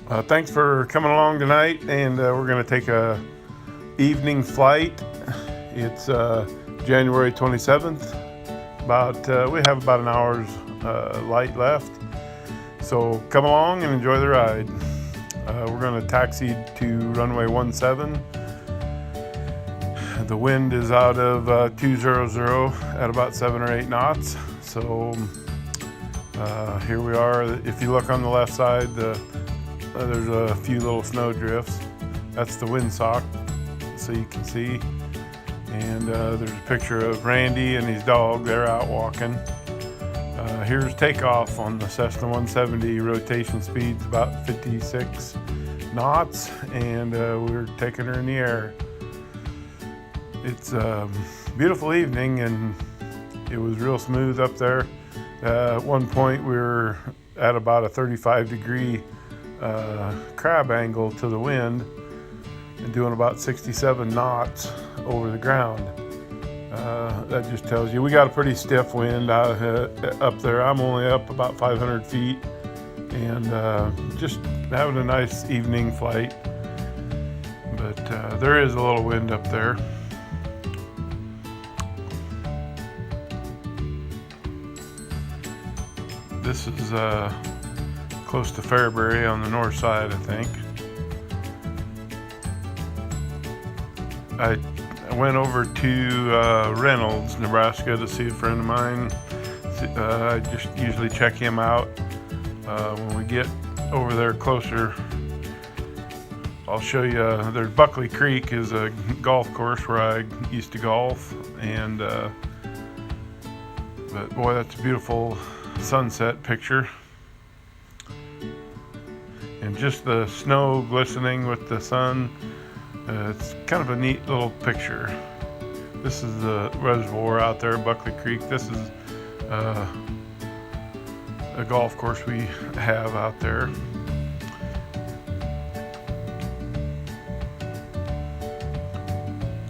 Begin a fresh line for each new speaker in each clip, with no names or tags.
Thanks for coming along tonight, and we're going to take a evening flight. It's January 27th. We have about an hour's light left, so come along and enjoy the ride. We're going to taxi to runway 17. The wind is out of 200 at about 7 or 8 knots. So here we are. If you look on the left side, there's a few little snow drifts. That's the windsock, so you can see. And there's a picture of Randy and his dog. They're out walking. Here's takeoff on the Cessna 170. Rotation speed's about 56 knots, and we're taking her in the air. It's a beautiful evening, and it was real smooth up there. At one point, we were at about a 35-degree crab angle to the wind and doing about 67 knots over the ground. That just tells you we got a pretty stiff wind up there. I'm only up about 500 feet, and just having a nice evening flight. But there is a little wind up there. This is close to Fairbury on the north side, I think. I went over to Reynolds, Nebraska to see a friend of mine. I just usually check him out. When we get over there closer, I'll show you. There's Buckley Creek is a golf course where I used to golf, and but boy, that's a beautiful sunset picture. And just the snow glistening with the sun. It's kind of a neat little picture. This is the reservoir out there, Buckley Creek. This is a golf course we have out there.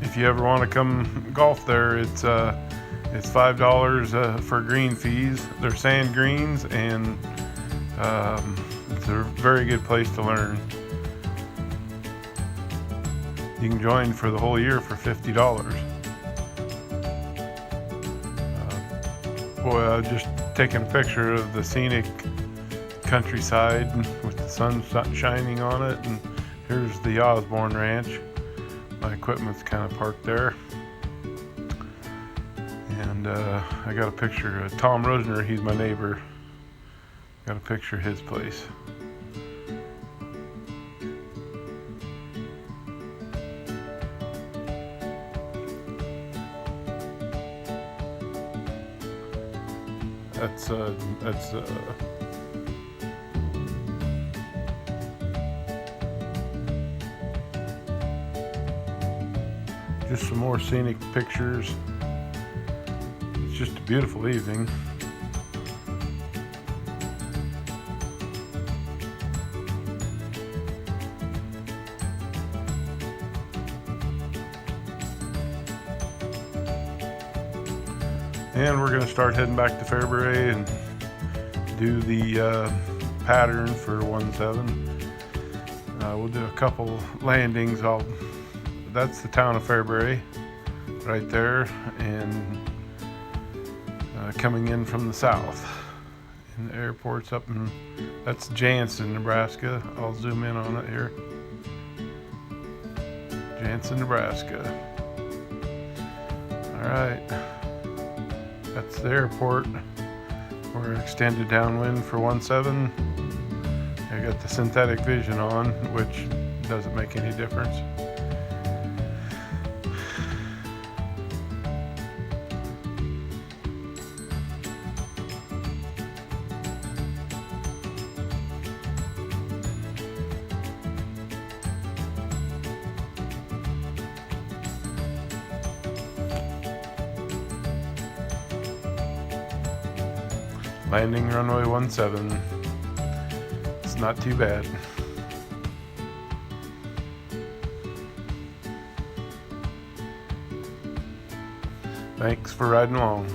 If you ever want to come golf there, it's $5 for green fees. They're sand greens, and it's a very good place to learn. You can join for the whole year for $50. Boy, I was just taking a picture of the scenic countryside with the sun shining on it, and here's the Osborne Ranch. My equipment's kind of parked there. And I got a picture of Tom Rosner. He's my neighbor. Got a picture of his place. That's just some more scenic pictures. It's just a beautiful evening. And we're going to start heading back to Fairbury and do the pattern for 17. We'll do a couple landings. That's the town of Fairbury right there, and coming in from the south. And the airport's up in, that's Jansen, Nebraska. I'll zoom in on it here. Jansen, Nebraska. All right. That's the airport. We're extended downwind for 17. I got the synthetic vision on, which doesn't make any difference. Landing runway 17. It's not too bad. Thanks for riding along.